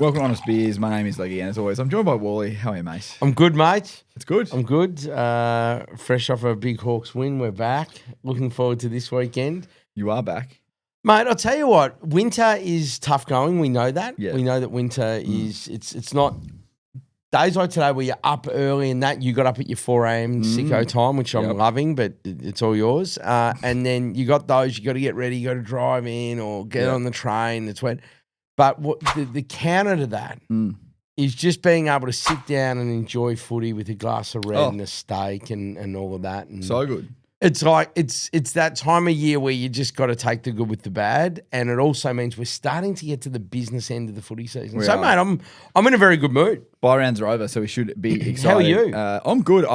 Welcome to Honest Beers. My name is Leggy, and as always, I'm joined by Walley. How are you, mate? I'm good, mate. It's good. I'm good. Fresh off a big Hawks win, we're back. Looking forward to this weekend. You are back. Mate, I'll tell you what, winter is tough going. We know that. Yeah. We know that winter is, it's not, days like today where you're up early and that, you got up at your 4 a.m. sicko time, which I'm loving, but it's all yours. And then you got those, you got to get ready, you got to drive in or get on the train, it's wet. But what the counter to that is just being able to sit down and enjoy footy with a glass of red and a steak and all of that. And So good. it's like it's that time of year where you just got to take the good with the bad, and it also means we're starting to get to the business end of the footy season. So, mate, I'm in a very good mood. Bye rounds are over, so we should be excited. How are you? I'm good.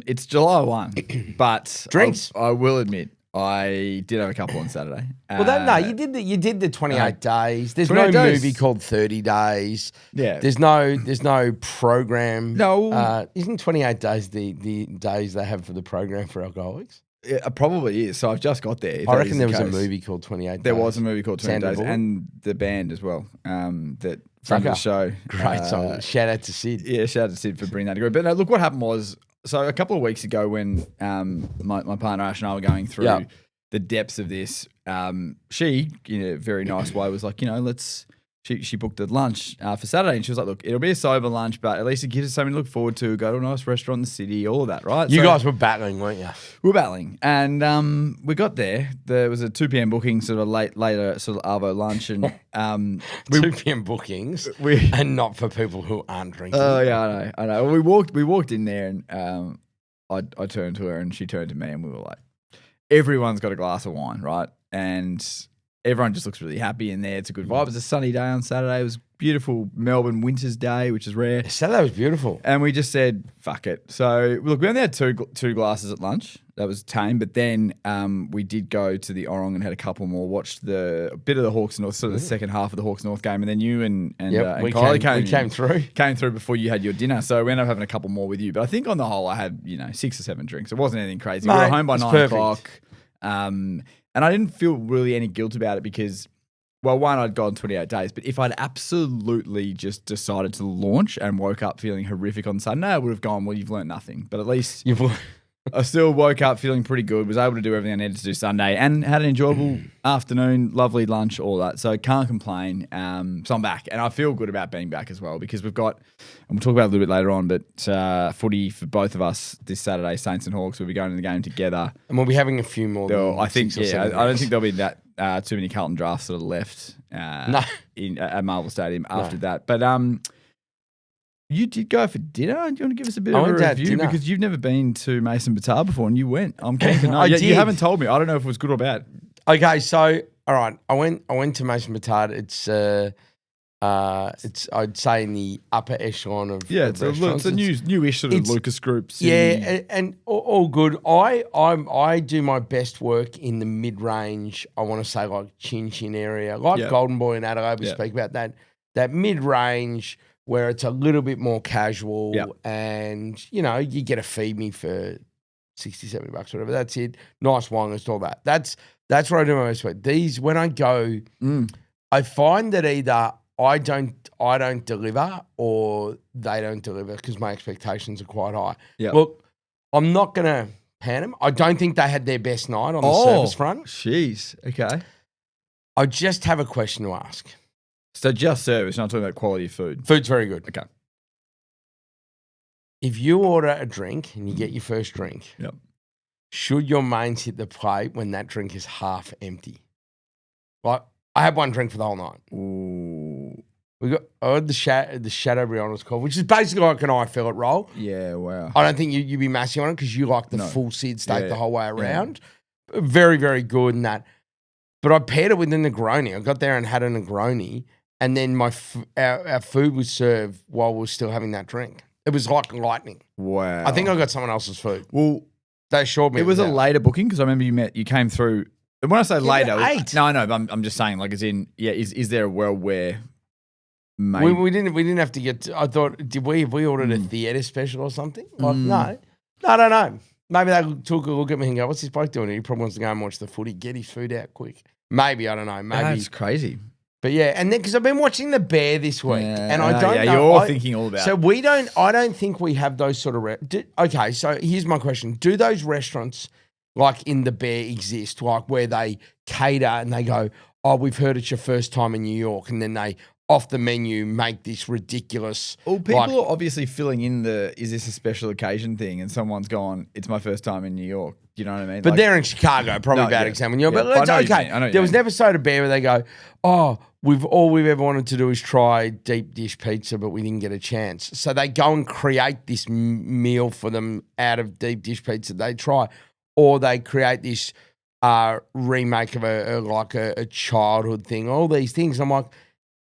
It's July 1, but Drinks. I will admit I did have a couple on Saturday. Well, you did the 28 days. There's 28 no days. movie called 30 Days. Yeah. There's no program. No. Isn't 28 days the days they have for the program for alcoholics? It probably is. So I've just got there. I reckon there was a movie called 28 Days. There was a movie called 28 Sandra Days, Bullock. and the band as well. That friend of the show. Great song. Shout out to Sid. Yeah, shout out to Sid for bringing that together. But no, look, what happened was, so a couple of weeks ago when my partner Irrational and I were going through the depths of this, she, in a very nice way, was like, she booked a lunch for Saturday, and she was like, look, it'll be a sober lunch, but at least it gives us something to look forward to, go to a nice restaurant in the city, all of that, right? You guys were battling, weren't you? We were battling, and we got there. There was a 2 p.m. booking, sort of later sort of arvo lunch, and 2 p.m. bookings, and not for people who aren't drinking. Oh yeah, I know. We walked in there, and I turned to her, and she turned to me, and we were like, everyone's got a glass of wine, right? And everyone just looks really happy in there. It's a good vibe. It was a sunny day on Saturday. It was beautiful Melbourne winter's day, which is rare. Saturday was beautiful. And we just said, fuck it. So, look, we only had two glasses at lunch. That was tame. But then we did go to the Orong and had a couple more, watched a bit of the Hawks North, sort of the second half of the Hawks North game. And then you and Kylie came through before you had your dinner. So we ended up having a couple more with you. But I think on the whole, I had, 6 or 7 drinks. It wasn't anything crazy. Mate, we were home by 9 perfect. o'clock. And I didn't feel really any guilt about it because, well, one, I'd gone 28 days, but if I'd absolutely just decided to launch and woke up feeling horrific on Sunday, I would have gone, well, you've learned nothing. But at least I still woke up feeling pretty good, was able to do everything I needed to do Sunday, and had an enjoyable afternoon, lovely lunch, all that. So can't complain. So I'm back, and I feel good about being back as well because we've got, and we'll talk about it a little bit later on, but footy for both of us this Saturday, Saints and Hawks, we'll be going to the game together. And we'll be having a few more. I think, I don't think there'll be that too many Carlton drafts that are left at Marvel Stadium after that. But you did go for dinner. Do you want to give us a bit of a review? Because you've never been to Mason Batar before and you went. I'm keen to know. You haven't told me. I don't know if it was good or bad. Okay, so all right, I went to Mason Batar. It's I'd say in the upper echelon of it's a newish sort of Lucas Group. And all good. I do my best work in the mid range. I want to say like Chin Chin area, like Golden Boy and Adelaide. We speak about that mid range where it's a little bit more casual, and you get a feed me for $60-70, whatever. That's it. Nice wine list, all that. That's where I do my best work. These when I go, I find that either I don't deliver or they don't deliver because my expectations are quite high. Yep. Look, I'm not going to pan them. I don't think they had their best night on the service front. Jeez. Okay. I just have a question to ask. So just service, not talking about quality of food. Food's very good. Okay. If you order a drink and you get your first drink, should your mains hit the plate when that drink is half empty? Like, I had one drink for the whole night. Ooh. I had the Shadow Brianna's call, which is basically like an eye fillet roll. Yeah, wow. I don't think you'd be massing on it because you like the full Sid steak the whole way around. Yeah. Very, very good in that. But I paired it with a Negroni. I got there and had a Negroni, and then our food was served while we were still having that drink. It was like lightning. Wow. I think I got someone else's food. Well, they assured me it was a later booking because I remember you came through. And when I say later, no, I know. I'm just saying, like, as in, is there a world where we didn't have to get? I thought, have we ordered a theatre special or something? Like, no, I don't know. Maybe they took a look at me and go, "What's this bloke doing? He probably wants to go and watch the footy. Get his food out quick." Maybe I don't know. Maybe that's crazy. But yeah, and then because I've been watching The Bear this week, and I don't know. You're thinking all about it. So we don't. I don't think we have those sort of. Okay, so here's my question: do those restaurants like in The Bear exist, like where they cater and they go, "Oh, we've heard it's your first time in New York," and then they off the menu make this ridiculous. Well, people are obviously filling in is this a special occasion thing, and someone's gone, it's my first time in New York. Do you know what I mean? But they're in Chicago, probably bad example. But it's okay. There was an episode of Bear where they go, "Oh, all we've ever wanted to do is try deep dish pizza, but we didn't get a chance." So they go and create this meal for them out of deep dish pizza they try, or they create this remake of a childhood thing. All these things. I'm like,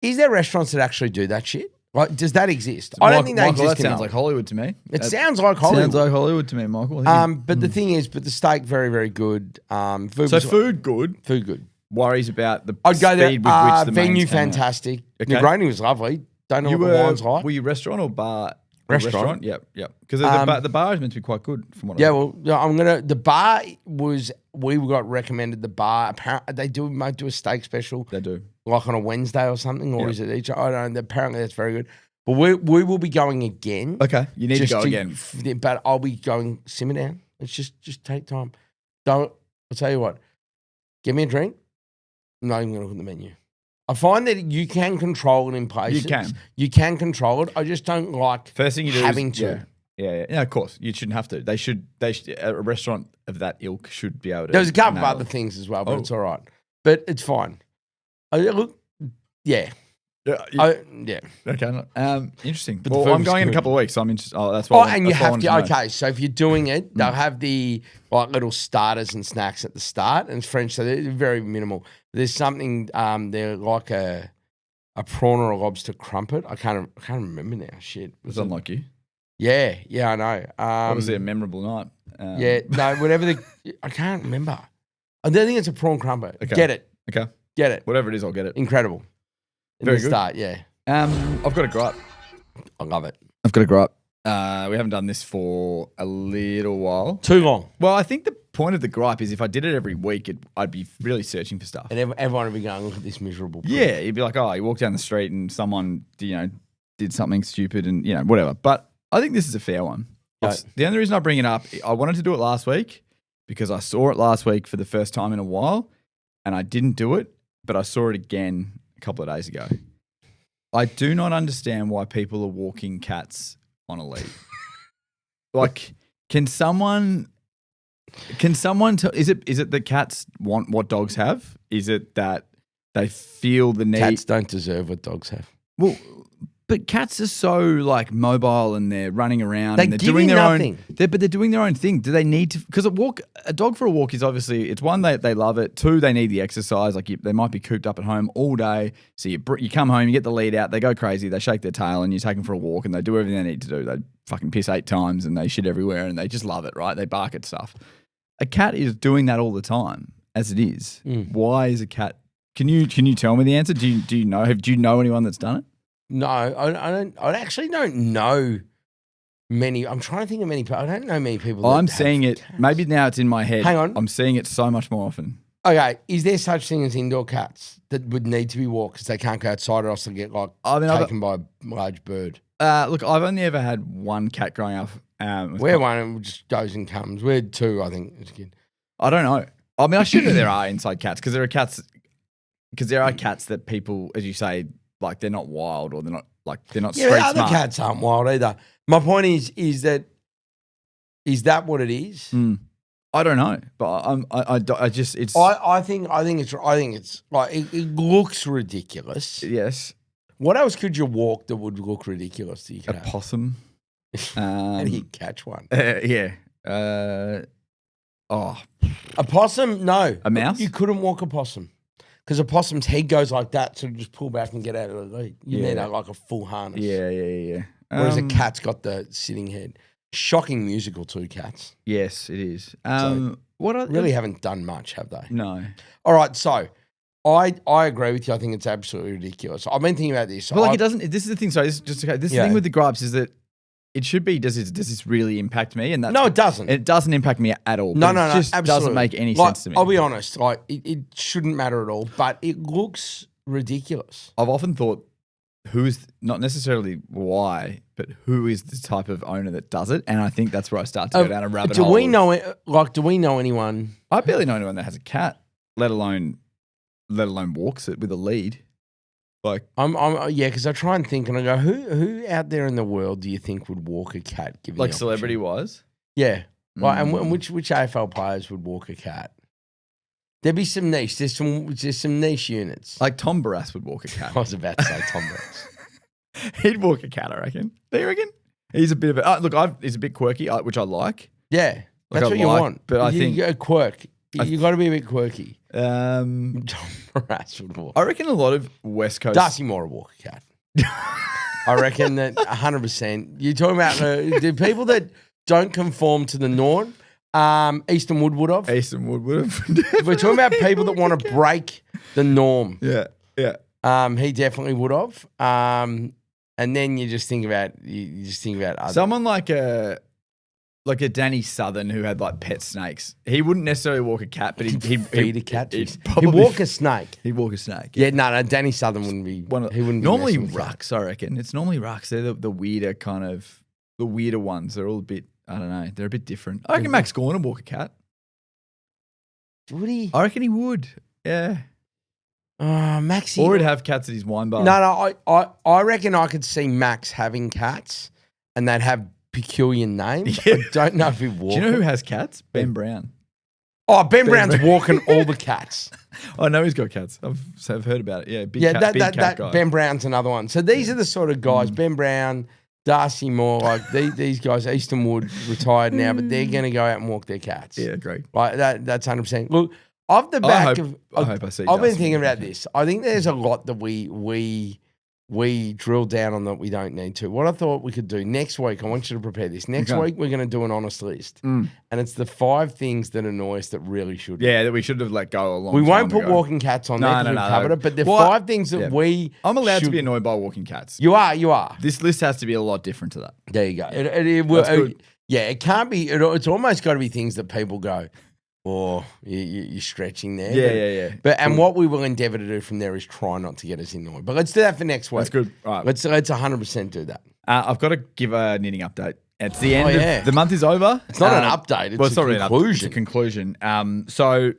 is there restaurants that actually do that shit? Like, does that exist? I don't think they exist. That sounds like Hollywood to me. It sounds like Hollywood. Sounds like Hollywood to me, Michael. But the thing is, the steak very, very good. Food good. Food good. Worries about the I'd go there. speed with which the venue fantastic. Okay. Negroni was lovely. Don't know what the wine's like. Were you restaurant or bar? Restaurant. Yep. Because the bar is meant to be quite good from what I heard. The bar we got recommended the bar. Apparently might do a steak special. They do. Like on a Wednesday or something, or is it each? I don't know. Apparently that's very good. But we will be going again. Okay, you need to go again. But I'll be going, simmer down. It's just take time. I'll tell you what, get me a drink. I'm not even going to look at the menu. I find that you can control it in places. You can control it. I just don't like first thing you do having to. Yeah, of course. You shouldn't have to. They should a restaurant of that ilk should be able to. There's a couple of other things as well, but it's all right. But it's fine. Yeah. Okay. Interesting. Well, I'm going in a couple of weeks, so I'm interested. Oh, that's why. And you have to. Okay, so if you're doing it, they'll have the little starters and snacks at the start, and it's French, so they're very minimal. There's something. They're like a prawn or a lobster crumpet. I can't remember now. Shit. Was that like you? Yeah, I know. Obviously a memorable night. Whatever I can't remember. I don't think it's a prawn crumpet. Okay. Get it. Okay. Get it. Whatever it is, I'll get it. Incredible. Very good. Start, yeah. I've got a gripe. I love it. I've got a gripe. We haven't done this for a little while. Too long. Well, I think the point of the gripe is if I did it every week, I'd be really searching for stuff. And everyone would be going, look at this miserable proof. Yeah, you'd be like, oh, you walk down the street and someone, did something stupid and, whatever. But I think this is a fair one. Right. The only reason I bring it up, I wanted to do it last week because I saw it last week for the first time in a while and I didn't do it, but I saw it again a couple of days ago. I do not understand why people are walking cats on a lead. Like, can someone tell, is it that cats want what dogs have? Is it that they feel the need? Cats don't deserve what dogs have. Well, but cats are so mobile and they're running around and they're doing their own. But they're doing their own thing. Do they need to? Because a dog for a walk is obviously, it's one, they love it. Two, they need the exercise. Like they might be cooped up at home all day. So you come home, you get the lead out, they go crazy, they shake their tail, and you take them for a walk, and they do everything they need to do. They fucking piss 8 times and they shit everywhere, and they just love it, right? They bark at stuff. A cat is doing that all the time, as it is. Why is a cat? Can you tell me the answer? Do you know? Do you know anyone that's done it? No, I don't. I actually don't know many. I'm trying to think of many people. I don't know many people. I'm seeing it. Cats. Maybe now it's in my head. Hang on. I'm seeing it so much more often. Okay. Is there such thing as indoor cats that would need to be walked because they can't go outside or else they get taken by a large bird? Look, I've only ever had one cat growing up. We're one and just goes and comes. We're two, I think, as a kid. I don't know. I mean, I should know there are inside cats because there are cats that people, as you say, like they're not wild or they're not street smart. Other cats aren't wild either. My point is that what it is? I don't know, but I just it's. I think it's like it looks ridiculous. Yes. What else could you walk that would look ridiculous to you? A possum. And you catch one. Yeah. A possum? No. A mouse? You couldn't walk a possum. Because a possum's head goes like that, so you just pull back and get out of the lead. You need like a full harness. Yeah. Whereas a cat's got the sitting head. Shocking musical too, cats. Yes, it is. Really haven't done much, have they? No. All right, so I agree with you. I think it's absolutely ridiculous. I've been thinking about this. But it doesn't. This is the thing. Sorry, this is the thing with the gripes is that it should be. Does this really impact me? And no, it doesn't. It doesn't impact me at all. No, it just absolutely doesn't make any sense to me. I'll be honest. It shouldn't matter at all. But it looks ridiculous. I've often thought, who's not necessarily why, but who is the type of owner that does it? And I think that's where I start to go down a rabbit hole. Do we know anyone? I barely know anyone that has a cat, let alone walks it with a lead. Like because I try and think and I go, who out there in the world do you think would walk a cat? Given like celebrity wise? Yeah. Like, and which AFL players would walk a cat? There'd be some niche. There's some niche units. Like Tom Barras would walk a cat. I was about to say Tom Barras. He'd walk a cat, I reckon. Do you reckon? He's a bit of a he's a bit quirky, which I like. Yeah, that's what you want. But I think you quirk. You got to be a bit quirky. Tom Barras would walk. I reckon a lot of West Coast. Darcy Moore would walk a cat. I reckon that 100%. You're talking about the people that don't conform to the norm. Easton Wood would have. Easton Wood would have. We're talking about people that want to break the norm. Yeah. He definitely would have. And then you just think about other. Someone like a Danny Southern who had like pet snakes. He wouldn't necessarily walk a cat, but he'd feed a cat. He'd walk a snake. He'd walk a snake. Yeah, no, Danny Southern wouldn't be. He wouldn't. Normally rucks, I reckon. It's normally rucks. They're the weirder kind of the weirder ones. They're all a bit. I don't know. They're a bit different. I reckon Max Gawn would walk a cat. Would he? I reckon he would. Yeah. Maxie. Or he'd have cats at his wine bar. No. I reckon I could see Max having cats, and they'd have peculiar names. Yeah. I don't know if he'd walk. Do you know who has cats? Ben Brown. Oh, Ben Brown's walking all the cats. I know he's got cats. I've heard about it. Yeah, big cat guy. Ben Brown's another one. So these are the sort of guys. Ben Brown, Darcy Moore, like these guys. Easton Wood retired now, but they're going to go out and walk their cats. Yeah, great. Like that's 100%. Look, off the back I hope I see. I've been thinking about this. I think there's a lot that we drill down on that we don't need to. What I thought we could do next week, I want you to prepare this. Next week, we're going to do an honest list. And it's the 5 things that annoy us that really should. Yeah, that we should have let go a long time ago. We won't put walking cats on there because we've covered it, but the 5 things that I'm allowed to be annoyed by walking cats. You are. This list has to be a lot different to that. There you go. It can't be. It's almost got to be things that people go, oh, you're stretching there. Yeah. But and what we will endeavour to do from there is try not to get us annoyed. But let's do that for next week. That's good. All right. Let's 100% do that. I've got to give a knitting update. It's the end. Of, the month is over. It's not an update. It's a conclusion. It's a conclusion. So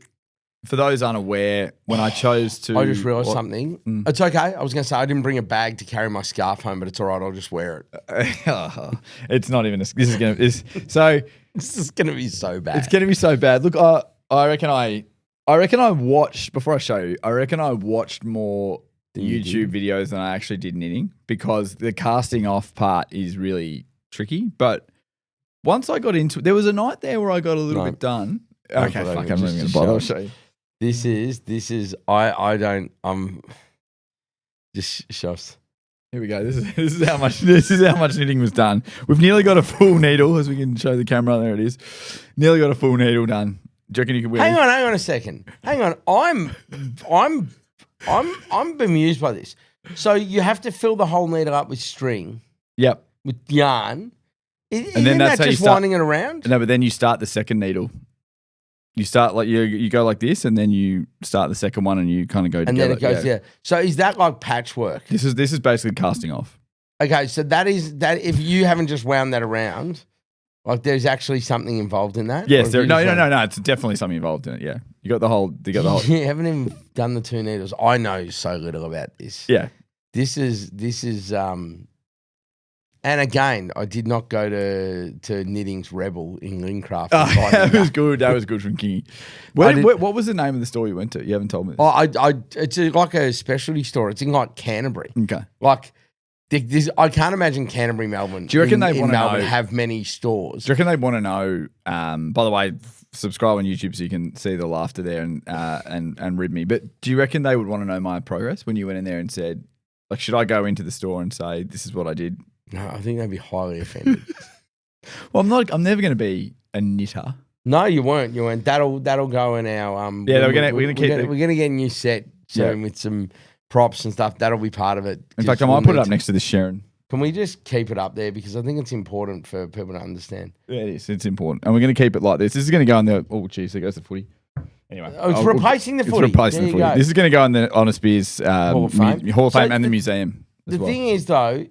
for those unaware, when I chose to, I just realised something. It's okay. I was going to say I didn't bring a bag to carry my scarf home, but it's all right. I'll just wear it. It's not even. This is going to. This is going to be so bad. It's going to be so bad. Look, I reckon I watched, before I show you, I reckon I watched more YouTube videos than I actually did knitting because the casting off part is really tricky. But once I got into it, there was a night there where I got a little bit done. Okay, fuck, I'm not even going to bother. I'll show you. This is, just show us. Here we go. This is how much knitting was done. We've nearly got a full needle, as we can show the camera. There it is. Nearly got a full needle done. Do you reckon you can win? Hang on a second. Hang on. I'm bemused by this. So you have to fill the whole needle up with string. Yep. With yarn. And then that's that just winding it around? No, but then you start the second needle. You start like you go like this, and then you start the second one, and you kind of go together. And then it goes, yeah. So is that like patchwork? This is basically casting off. Okay, so that if you haven't just wound that around, like there's actually something involved in that. Yes, no. It's definitely something involved in it. Yeah, you got the whole. You haven't even done the 2 needles. I know so little about this. Yeah, this is. And again, I did not go to Knitting's Rebel in Lincraft. That was good. That was good from Kingy. What was the name of the store you went to? You haven't told me this. It's like a specialty store. It's in like Canterbury. Okay. Like I can't imagine Canterbury, Melbourne. Do you reckon they want to have many stores? Do you reckon they want to know? By the way, subscribe on YouTube so you can see the laughter there and rib me. But do you reckon they would want to know my progress when you went in there and said, like, should I go into the store and say this is what I did? No, I think they'd be highly offended. Well, I'm never going to be a knitter. No, you weren't. That'll go in our Yeah, we're gonna get a new set soon with some props and stuff. That'll be part of it. In fact, I might put it up next to this Sharon. Can we just keep it up there because I think it's important for people to understand. Yeah, it is. It's important, and we're going to keep it like this. This is going to go in the. Oh, geez, there goes the footy. Anyway, it's replacing the footy. It's replacing the footy. This is going to go in the Honest Beers Hall of Fame, and the museum. The thing is, though,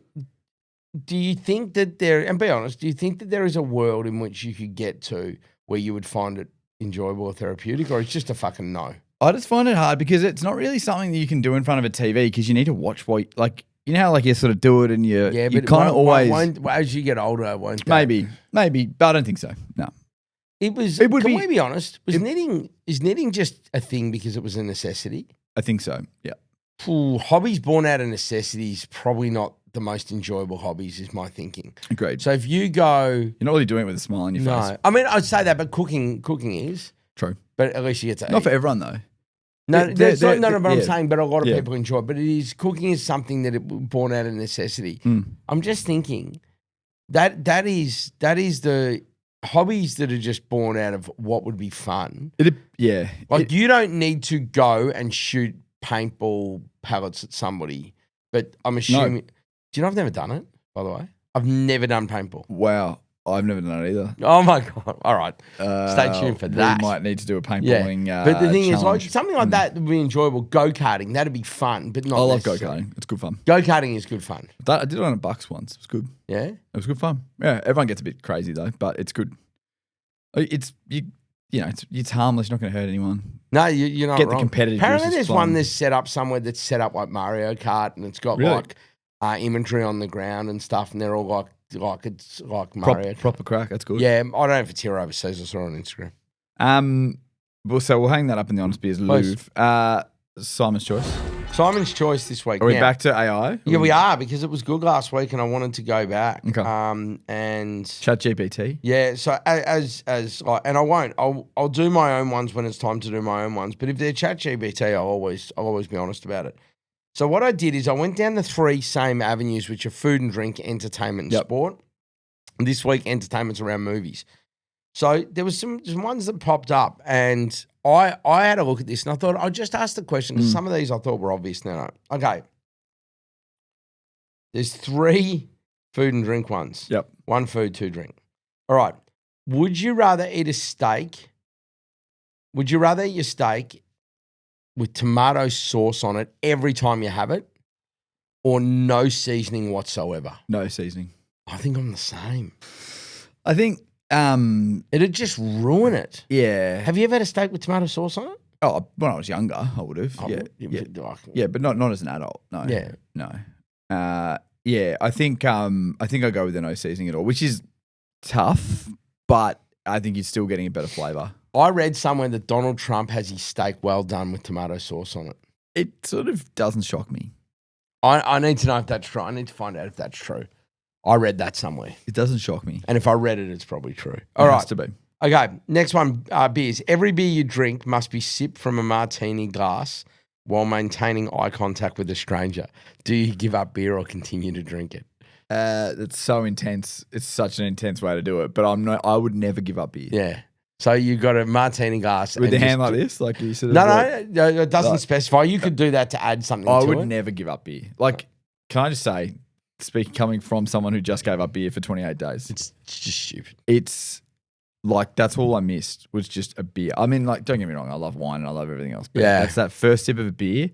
do you think that and be honest, do you think that there is a world in which you could get to where you would find it enjoyable or therapeutic, or it's just a fucking no? I just find it hard because it's not really something that you can do in front of a TV because you need to watch you know how you sort of do it and you kind of always as you get older, won't maybe, but I don't think so. No. Can we be honest? Is knitting just a thing because it was a necessity? I think so, yeah. Hobbies born out of necessity is probably not the most enjoyable hobbies, is my thinking. Agreed. So if you go... You're not really doing it with a smile on your face. No. I mean, I'd say that, but cooking is. True. But at least you get to Not eat. for everyone, though. No, but I'm saying, but a lot of people enjoy it. But cooking is something that it born out of necessity. I'm just thinking that is the... hobbies that are just born out of what would be fun. You don't need to go and shoot paintball pellets at somebody. But I'm assuming... No. Do you know I've never done it, by the way? I've never done paintball. Wow. I've never done it either. Oh, my God. All right. Stay tuned for that. We might need to do a paintballing But the thing challenge. is, something like that would be enjoyable. Go-karting, that'd be fun, but not I love go-karting. It's good fun. Go-karting is good fun. I did it on a Bucks once. It was good. Yeah? It was good fun. Yeah, everyone gets a bit crazy, though, but it's good. It's harmless. You're not going to hurt anyone. No, you're not Get wrong. The competitive. Apparently, there's one that's set up somewhere that's set up like Mario Kart, and it's got imagery on the ground and stuff, and they're all like it's like Mario Kart. Proper crack. That's good. Yeah, I don't know if it's here overseas. I saw it on Instagram. So we'll hang that up in the Honest Beers Louvre. Simon's choice. Simon's choice this week. Are we back to AI? Yeah, we are, because it was good last week and I wanted to go back. Okay. And Chat GPT. Yeah. So and I won't. I'll do my own ones when it's time to do my own ones. But if they're Chat GPT, I'll always be honest about it. So what I did is I went down the three same avenues, which are food and drink, entertainment, and sport. And this week, entertainment's around movies. So there was some ones that popped up, and I had a look at this, and I thought I'd just ask the question, because some of these I thought were obvious. No. Okay. There's three food and drink ones. Yep. One food, two drink. All right. Would you rather eat a steak? Would you rather eat your steak with tomato sauce on it every time you have it, or no seasoning whatsoever? No seasoning. I think I'm the same. I think... it'd just ruin it. Yeah. Have you ever had a steak with tomato sauce on it? Oh, when I was younger, I would have. Yeah, but not as an adult. No. Yeah. No. I think I go with the no seasoning at all, which is tough, but I think you're still getting a better flavour. I read somewhere that Donald Trump has his steak well done with tomato sauce on it. It sort of doesn't shock me. I need to know if that's true. I need to find out if that's true. I read that somewhere. It doesn't shock me. And if I read it, it's probably true. All right. It has to be. Okay, next one, beers. Every beer you drink must be sipped from a martini glass while maintaining eye contact with a stranger. Do you give up beer or continue to drink it? It's so intense. It's such an intense way to do it. But I would never give up beer. Yeah. So you got a martini glass. With the hand like this? Like you sort of No, it doesn't specify. You could do that to add something to it. I would never give up beer. Like, can I just say... coming from someone who just gave up beer for 28 days. It's just stupid. It's like, that's all I missed was just a beer. I mean, like, don't get me wrong, I love wine and I love everything else. But that's that first sip of a beer,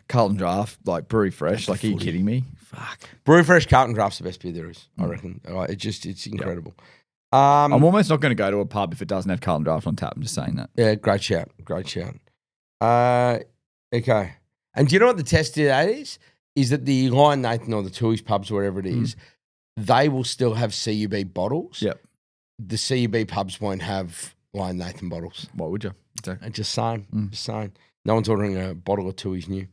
Carlton Draft, like Brewery Fresh. Like, are you kidding me? Fuck. Brewery Fresh Carlton Draft's the best beer there is, I reckon. It's incredible. Yep. I'm almost not going to go to a pub if it doesn't have Carlton Draft on tap. I'm just saying that. Yeah, great shout. Okay. And do you know what the test of that is that the Lion Nathan or the Tooheys pubs, wherever it is, they will still have CUB bottles. Yep. The CUB pubs won't have Lion Nathan bottles. Why would you? Exactly. Just saying. No one's ordering a bottle of Tooheys new.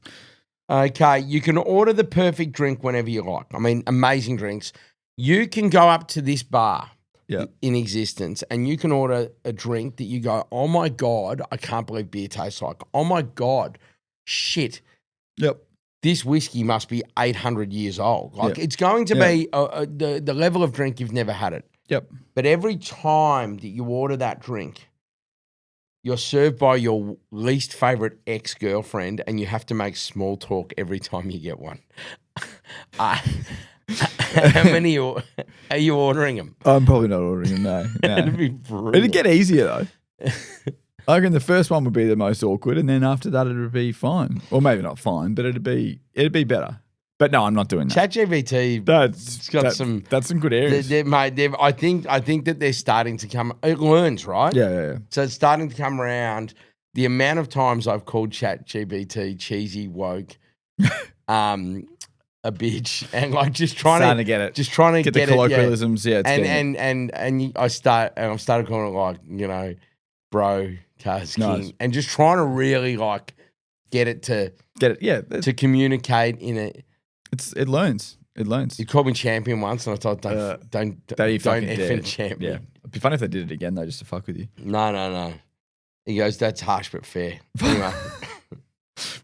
Okay, you can order the perfect drink whenever you like. I mean, amazing drinks. You can go up to this bar in existence and you can order a drink that you go, oh my God, I can't believe beer tastes like. Oh my God, shit. Yep. This whiskey must be 800 years old. Like it's going to be the level of drink you've never had it. Yep. But every time that you order that drink, you're served by your least favorite ex-girlfriend and you have to make small talk every time you get one. How many are you ordering them? I'm probably not ordering them, no. It'd be brutal. It'd get easier, though. I reckon the first one would be the most awkward, and then after that, it would be fine. Or maybe not fine, but it'd be better. But no, I'm not doing that. Chat GPT, that's some good areas. I think that they're starting to come. It learns, right? Yeah. So it's starting to come around. The amount of times I've called Chat GPT cheesy, woke, a bitch, and like just trying to get it, just trying to get the colloquialisms. Yeah, I've started calling it like, you know, bro, Cars King, and just trying to really like get it to communicate in it. It learns. He called me champion once, and I thought, don't effing champion. Yeah, it'd be funny if they did it again though, just to fuck with you. No. He goes, that's harsh but fair. Anyway,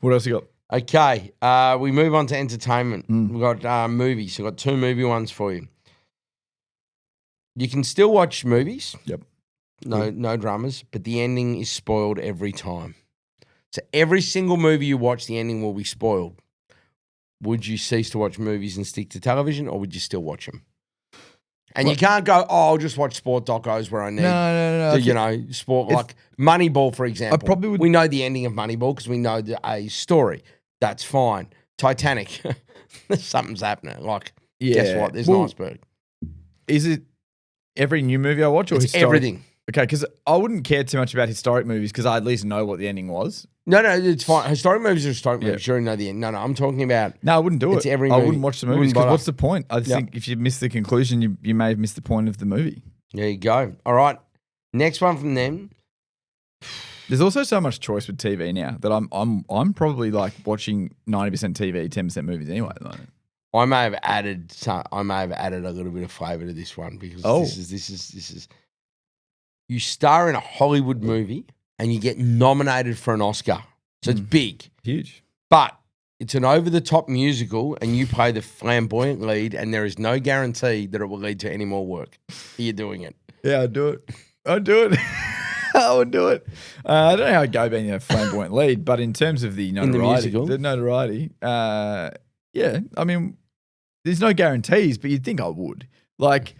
what else you got? Okay, we move on to entertainment. We've got movies. We've got 2 movie ones for you. You can still watch movies. Yep. No dramas, but the ending is spoiled every time. So every single movie you watch, the ending will be spoiled. Would you cease to watch movies and stick to television, or would you still watch them? And you can't go, I'll just watch sport docos where I need No. sport, like Moneyball, for example. I probably would. We know the ending of Moneyball because we know a story. That's fine. Titanic, something's happening. Like, guess what? There's an iceberg. Is it every new movie I watch, or it's everything? Okay, because I wouldn't care too much about historic movies because I at least know what the ending was. No, it's fine. Historic movies are historic movies. Sure, you know the end. No, I'm talking about. No, I wouldn't do it. I wouldn't watch the movies because what's the point? I think if you miss the conclusion, you may have missed the point of the movie. There you go. All right. Next one from them. There's also so much choice with TV now that I'm probably like watching 90% TV, 10% movies anyway at the moment. I may have added a little bit of flavour to this one because this is. You star in a Hollywood movie and you get nominated for an Oscar. So it's big. Huge. But it's an over-the-top musical and you play the flamboyant lead and there is no guarantee that it will lead to any more work. Are you doing it? Yeah, I'd do it. I would do it. I don't know how I'd go being a flamboyant lead, but in terms of the notoriety, yeah, I mean, there's no guarantees, but you'd think I would. Like,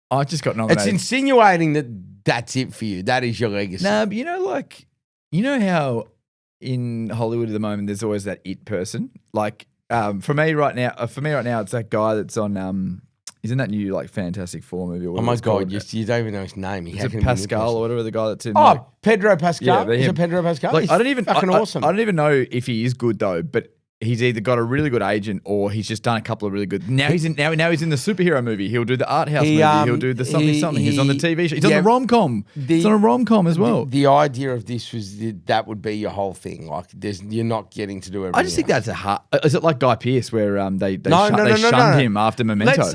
I just got nominated. It's insinuating that that's it for you. That is your legacy. Nah, but you know how in Hollywood at the moment there's always that it person. Like for me right now, it's that guy that's on. He's in that new like Fantastic Four movie. Oh my god, you don't even know his name. Is it Pascal or whatever the guy that's in? Oh, Pedro Pascal. Is it Pedro Pascal? Like, I don't even awesome. I don't even know if he is good though, but he's either got a really good agent or he's just done a couple of really good. Now he's in the superhero movie. He'll do the art house movie. He'll do the something. He's on the TV show. He's on the rom-com. He's on a rom-com as well. The idea of this was that would be your whole thing. Like you're not getting to do everything. I just think that's a hard. Is it like Guy Pearce where they shunned him after Memento?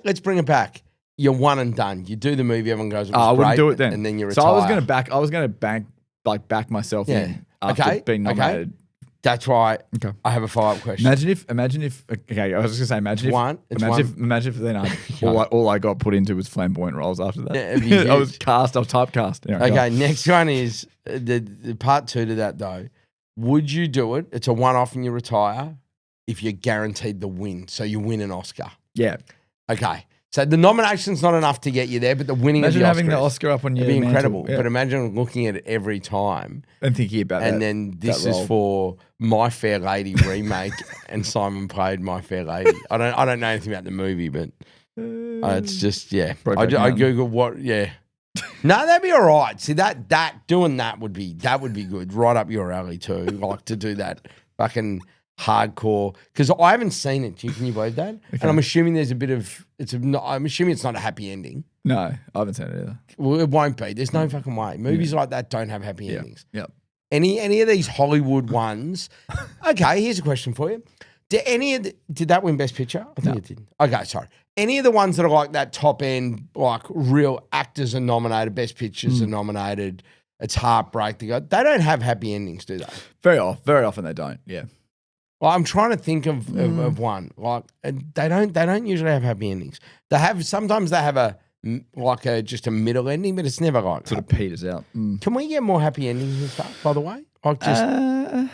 Let's bring it back. You're one and done. You do the movie. Everyone goes, I wouldn't do it then. And then you retire. So I was going to back myself in after being nominated. Okay. That's right. Okay. I have a follow-up question. Imagine if. Okay, I was just gonna say. Imagine if then all I got put into was flamboyant roles after that. Yeah, I was typecast. Anyway, okay, next one is the part 2 to that though. Would you do it? It's a one-off and you retire if you're guaranteed the win. So you win an Oscar. Yeah. Okay. So the nomination's not enough to get you there, but the winning imagine of the having the Oscar up on your it'd be incredible. Mantle. Yeah. But imagine looking at it every time and thinking about and then this is for My Fair Lady remake, and Simon played My Fair Lady. I don't know anything about the movie, but it's just I Googled what. Yeah, no, that'd be all right. See doing that would be good, right up your alley too. Like to do that fucking hardcore, because I haven't seen it. Can you believe that? Okay. And I'm assuming there's a bit of I'm assuming it's not a happy ending. No, I haven't seen it either. Well, it won't be. There's no fucking way. Movies like that don't have happy endings. Yep. Any of these Hollywood ones? Okay, here's a question for you. Did that win Best Picture? I think it did. Okay, sorry. Any of the ones that are like that top end, like real actors are nominated, Best Pictures are nominated. It's heartbreak. They don't have happy endings, do they? Very often they don't. Yeah. Well, I'm trying to think of one. Like they don't usually have happy endings. Sometimes they have just a middle ending, but it's never like sort of peters out. Can we get more happy endings and stuff? By the way, like just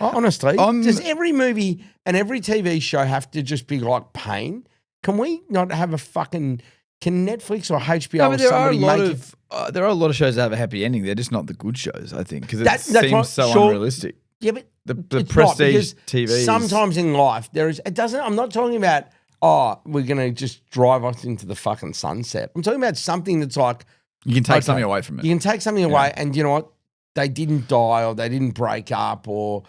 honestly, does every movie and every TV show have to just be like pain? Can we not have a fucking Can Netflix or HBO No, or but there are a somebody lot make of there are a lot of shows that have a happy ending. They're just not the good shows, I think, because it That's seems right, so sure. unrealistic. Yeah, but The it's prestige not, TV. sometimes in life there is. It doesn't. I'm not talking about. Oh, we're gonna just drive us into the fucking sunset. I'm talking about something that's like you can take something away from it. You can take something away, and you know what? They didn't die, or they didn't break up, or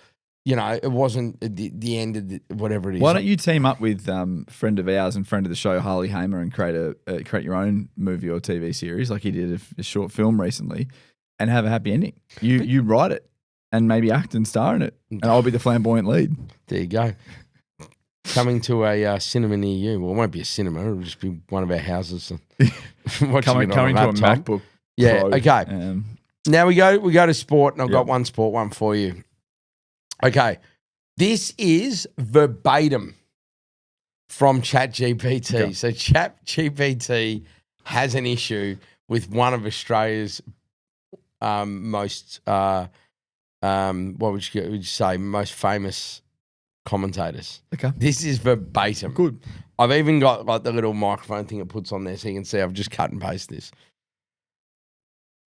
it wasn't the end of whatever it is. Why don't you team up with friend of ours and friend of the show, Harley Hamer, and create your own movie or TV series like he did a short film recently, and have a happy ending. You write it and maybe act and star in it, and I'll be the flamboyant lead. There you go. Coming to a cinema near you. Well, it won't be a cinema. It'll just be one of our houses. coming to a MacBook. Yeah. Pro. Okay. Now we go to sport, and I've got one sport one for you. Okay. This is verbatim from Chat GPT. Okay. So Chat GPT has an issue with one of Australia's most what would you say, most famous commentators. Okay. This is verbatim. Good. I've even got like the little microphone thing it puts on there so you can see I've just cut and pasted this.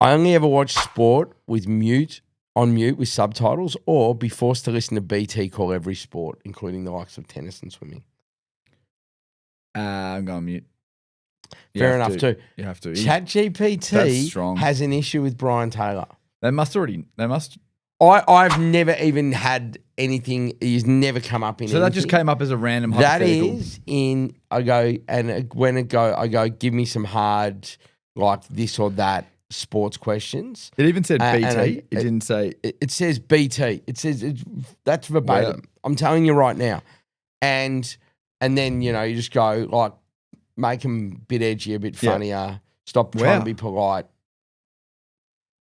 I only ever watch sport on mute with subtitles, or be forced to listen to BT call every sport, including the likes of tennis and swimming. I'm going mute. Fair enough too. You have to. Chat GPT has an issue with Brian Taylor. They must. I've never even had anything. He's never come up in. So that just came up as a random hypothetical. That is in. I go. Give me some hard like this or that sports questions. It even said BT. It didn't say. It says BT. It says that's verbatim. Wow. I'm telling you right now. And then you just go like make them a bit edgy, a bit funnier. Stop trying to be polite.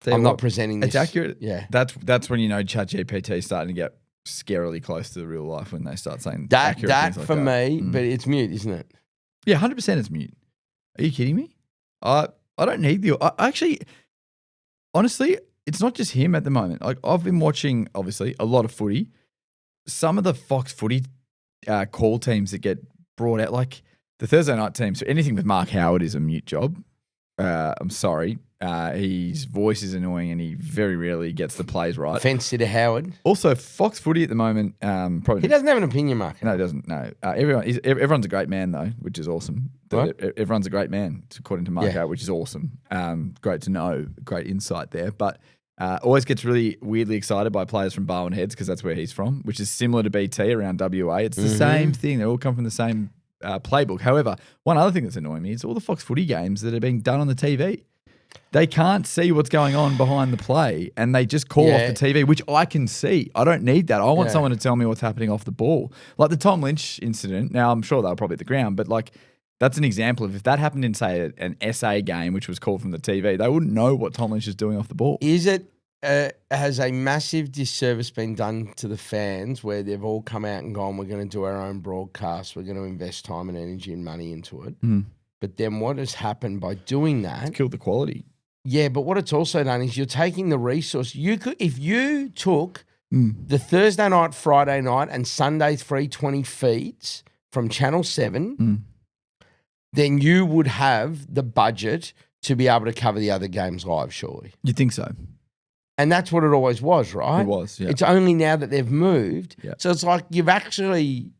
I'm not presenting this. It's accurate. Yeah. That's when ChatGPT is starting to get scarily close to the real life when they start saying that accurate things like for me, but it's mute, isn't it? Yeah, 100% it's mute. Are you kidding me? I don't need actually, honestly, it's not just him at the moment. Like I've been watching, obviously, a lot of footy. Some of the Fox footy call teams that get brought out, like the Thursday night team. So anything with Mark Howard is a mute job. I'm sorry. His voice is annoying and he very rarely gets the plays right. Fancy to Howard. Also, Fox footy at the moment, probably... He doesn't have an opinion, Mark. No, he doesn't, no. Everyone's a great man, though, which is awesome. Everyone's a great man, according to Mark Howard, which is awesome. Great to know. Great insight there. But always gets really weirdly excited by players from Barwon Heads because that's where he's from, which is similar to BT around WA. It's the same thing. They all come from the same playbook. However, one other thing that's annoying me is all the Fox footy games that are being done on the TV. They can't see what's going on behind the play and they just call off the TV, which I can see. I don't need that. I want someone to tell me what's happening off the ball. Like the Tom Lynch incident. Now, I'm sure they were probably at the ground, but like that's an example of if that happened in, say, an SA game, which was called from the TV, they wouldn't know what Tom Lynch is doing off the ball. Is it, has a massive disservice been done to the fans where they've all come out and gone, we're going to do our own broadcast, we're going to invest time and energy and money into it. But then what has happened by doing that? It's killed the quality. Yeah, but what it's also done is you're taking the resource. If you took the Thursday night, Friday night, and Sunday 320 feeds from Channel 7, then you would have the budget to be able to cover the other games live, surely. You think so? And that's what it always was, right? It was, yeah. It's only now that they've moved. Yeah. So it's like you've actually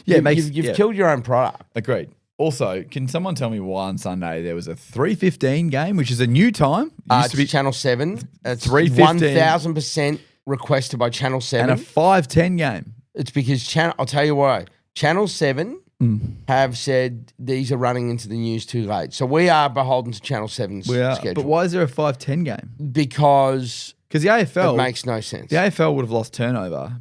you've killed your own product. Agreed. Also, can someone tell me why on Sunday there was a 3:15 game, which is a new time? Used to be Channel 7. It's 3:15. 1,000% requested by Channel 7. And a 5:10 game. It's because I'll tell you why. Channel 7 have said these are running into the news too late. So we are beholden to Channel 7's schedule. But why is there a 5:10 game? Because the AFL... It makes no sense. The AFL would have lost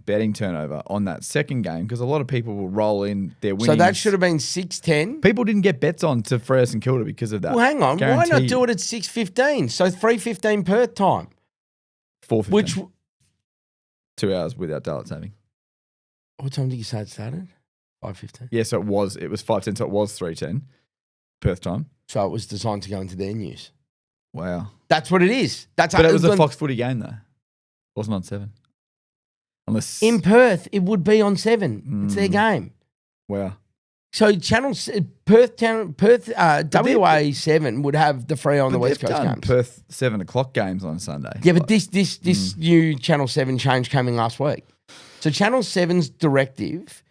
betting turnover on that second game because a lot of people will roll in their winnings. So that should have been 6:10. People didn't get bets on to Freo St Kilda because of that. Well, hang on. Why not do it at 6:15? So 3:15 Perth time. 4:15. Which 2 hours without daylight saving. What time did you say it started? 5:15. Yeah, so it was 5:10, so it was 3:10 Perth time. So it was designed to go into their news. Wow. That's what it is. But it was a Fox footy game though. It wasn't on 7. Unless in Perth, it would be on 7. It's their game. Wow. So channels Perth, WA7 would have the free on the West Coast games. Perth 7:00 games on Sunday. Yeah, but this new Channel 7 change came in last week. So Channel 7's directive,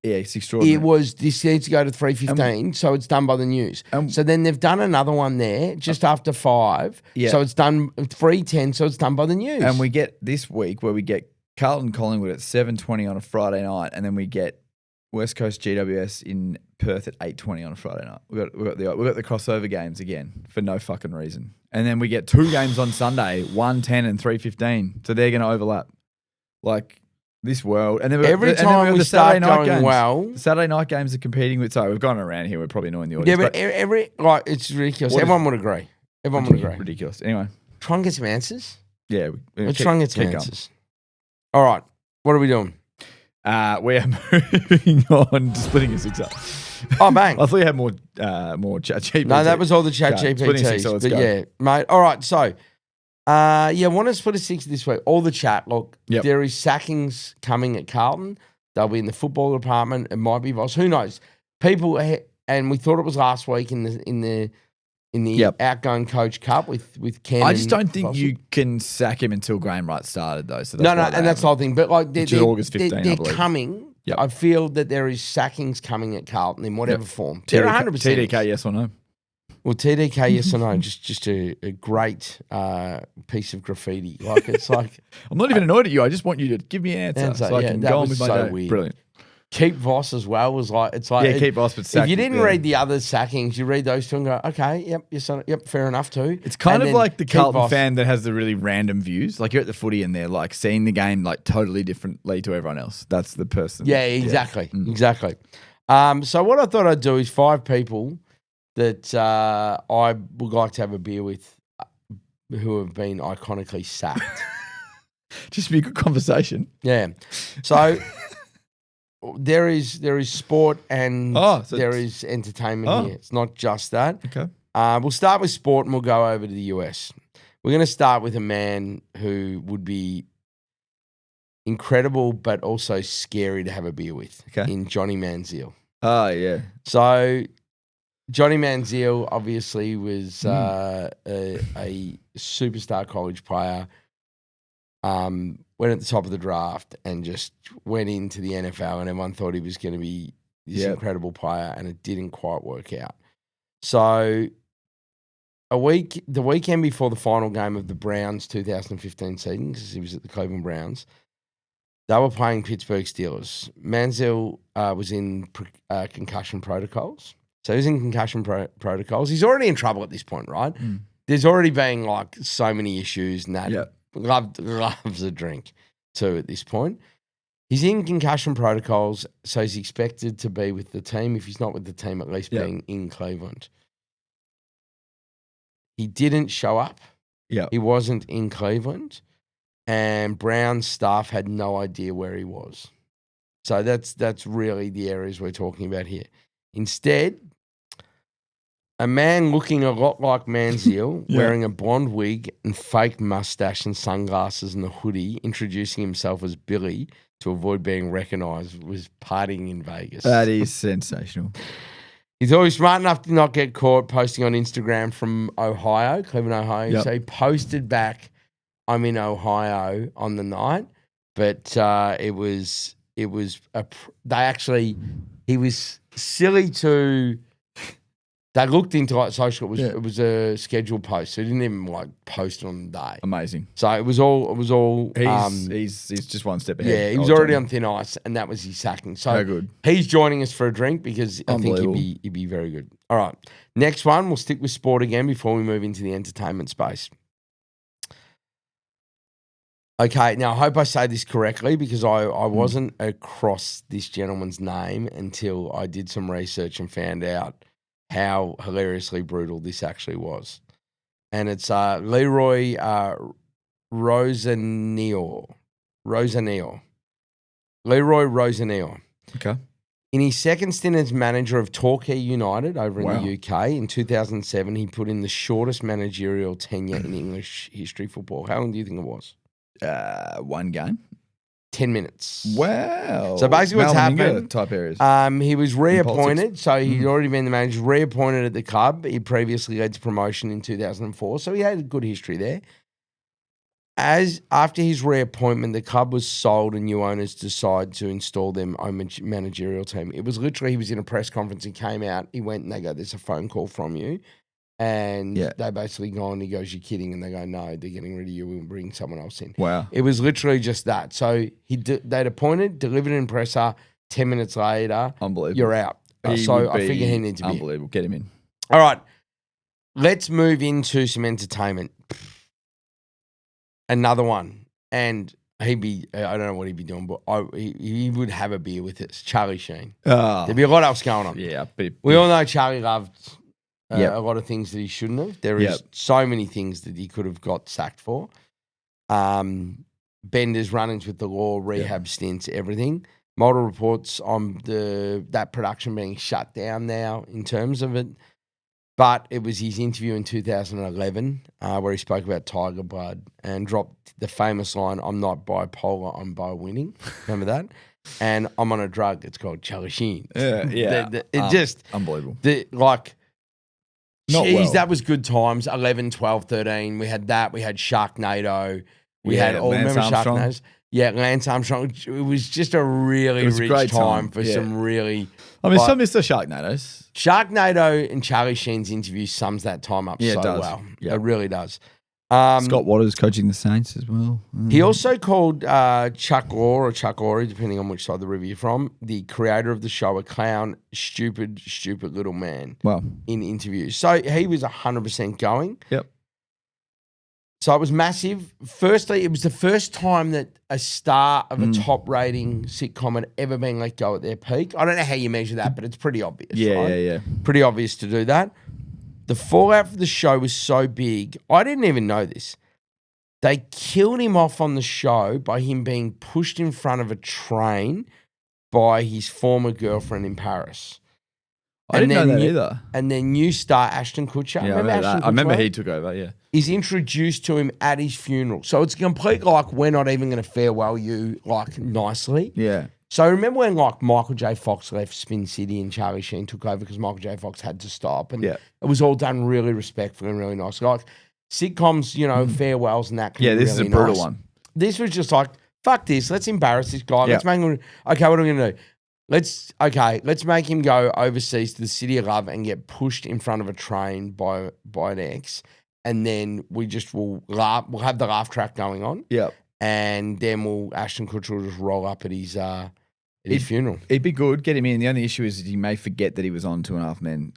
yeah, it's extraordinary. It was this needs to go to 3:15, so it's done by the news. So then they've done another one there just after 5. Yeah. So it's done 3:10, so it's done by the news. And we get this week where we get Carlton Collingwood at 7:20 on a Friday night, and then we get West Coast GWS in Perth at 8:20 on a Friday night. We got the crossover games again for no fucking reason. And then we get 2 games on Sunday, 1:10 and 3:15. So they're going to overlap. Like this world. And then every time we start going games. well. The Saturday night games are competing with, sorry, we've gone around here. We're probably annoying the audience. Yeah, but it's ridiculous. Everyone would agree. Everyone would agree. Ridiculous. Anyway. Try and get some answers. Yeah. Let's try and get some answers. All right. What are we doing? We are moving on to splitting a 6 up. Oh, bang. I thought you had more Chat GPT. No, that was all the Chat GPTs. But yeah, mate. All right. So, I want to split a 6 this week. All the chat. Look, there is sackings coming at Carlton. They'll be in the football department. It might be Voss. Who knows? People, and we thought it was last week in the outgoing coach cup with Ken. I just don't think you can sack him until Graham Wright started though. So and that's the whole thing. But like they're August 15, they're coming. Yep. I feel that there is sackings coming at Carlton in whatever form. They're 100%. TDK, yes or no? Well, TDK, yes or no? Just a great piece of graffiti. Like it's like I'm not even annoyed at you. I just want you to give me an answer so I can go on with my day. Weird. Brilliant. Keep Voss as well was like keep Voss, but if you didn't read the other sackings, you read those two and go, okay, yep, fair enough too. It's kind of like the Carlton fan that has the really random views. Like you're at the footy and they're like seeing the game like totally differently to everyone else. That's the person. Yeah, exactly, exactly. So what I thought I'd do is 5 people that I would like to have a beer with who have been iconically sacked. Just be a good conversation. Yeah. So. There is sport and there is entertainment here. It's not just that. Okay. We'll start with sport and we'll go over to the US. We're going to start with a man who would be incredible but also scary to have a beer with in Johnny Manziel. Oh, yeah. So Johnny Manziel obviously was a superstar college player. Went at the top of the draft and just went into the NFL and everyone thought he was going to be this incredible player and it didn't quite work out. So the weekend before the final game of the Browns 2015 season, because he was at the Cleveland Browns, they were playing Pittsburgh Steelers. Manziel was in concussion protocols. So he was in concussion protocols. He's already in trouble at this point, right? There's already been like so many issues and that. Yep. Loves a drink too at this point. He's in concussion protocols, so he's expected to be with the team. If he's not with the team, at least being in Cleveland. He didn't show up. Yeah, he wasn't in Cleveland, and Brown's staff had no idea where he was. So that's really the areas we're talking about here. Instead, a man looking a lot like Manziel, wearing a blonde wig and fake mustache and sunglasses and a hoodie, introducing himself as Billy to avoid being recognised, was partying in Vegas. That is sensational. He's always smart enough to not get caught posting on Instagram from Ohio, Cleveland, Ohio. Yep. So he posted back, I'm in Ohio on the night, but he was silly to... They looked into like social. It was a scheduled post, so he didn't even like post it on the day. Amazing. So it was all. He's just one step ahead. Yeah, he was already on thin ice, and that was his sacking. So good. He's joining us for a drink because I think he'd be very good. All right, next one. We'll stick with sport again before we move into the entertainment space. Okay, now I hope I say this correctly because I wasn't across this gentleman's name until I did some research and found out how hilariously brutal this actually was. And it's Leroy Rosenneal. Leroy Rosenneal. Okay. In his second stint as manager of Torquay United over in the UK in 2007, he put in the shortest managerial tenure in English history football. How long do you think it was? 1 game. 10 minutes. Wow. So basically what's happened, type areas. he was reappointed. So he'd already been the manager, reappointed at the club. He previously led to promotion in 2004. So he had a good history there. After his reappointment, the club was sold and new owners decided to install their own managerial team. It was literally, he was in a press conference and came out. He went and they go, there's a phone call from you. And they basically go and he goes, you're kidding. And they go, no, they're getting rid of you. We'll bring someone else in. Wow. It was literally just that. So they'd appointed, delivered an presser. 10 minutes later, unbelievable. You're out. So I figure he needs to be unbelievable. Get him in. All right. Let's move into some entertainment. Another one. And I don't know what he'd be doing, but he would have a beer with us. Charlie Sheen. There'd be a lot else going on. Yeah. We all know Charlie loved a lot of things that he shouldn't have. There is so many things that he could have got sacked for. Benders, run-ins with the law, rehab stints, everything. Multiple reports on that production being shut down now in terms of it. But it was his interview in 2011 where he spoke about Tiger Blood and dropped the famous line, I'm not bipolar, I'm bi-winning. Remember that? And I'm on a drug. It's called Charlie Sheen. Yeah. It just... Unbelievable. That was good times. 11, 12, 13. We had that. We had Sharknado. We had all... Remember Sharknadoes? Yeah, Lance Armstrong. It was just a really rich time for some really... some Mr. Sharknadoes. Sharknado and Charlie Sheen's interview sums that time up so well. It really does. Scott Waters coaching the Saints as well. He also called Chuck Law or Chuck Lorre, depending on which side of the river you're from, the creator of the show, a clown, stupid little man. Wow. In interviews. So he was 100% going. Yep. So it was massive. Firstly, it was the first time that a star of a top rating sitcom had ever been let go at their peak. I don't know how you measure that, but it's pretty obvious. Yeah. Pretty obvious to do that. The fallout for the show was so big. I didn't even know this. They killed him off on the show by him being pushed in front of a train by his former girlfriend in Paris. I didn't know that either. And then new star Ashton Kutcher. Yeah, I remember he took over, is introduced to him at his funeral. So it's complete we're not even going to farewell you nicely. Yeah. So I remember when Michael J. Fox left Spin City and Charlie Sheen took over because Michael J. Fox had to stop. And it was all done really respectfully and really nice. Sitcoms, farewells and that. Yeah, this is a brutal one. This was just fuck this. Let's embarrass this guy. Let's make him, okay, what are we going to do? Let's make him go overseas to the city of love and get pushed in front of a train by an ex. And then we'll laugh. We'll have the laugh track going on. Yep. And then Ashton Kutcher will just roll up at his funeral. It'd be good. Get him in. The only issue is he may forget that he was on 2.5 Men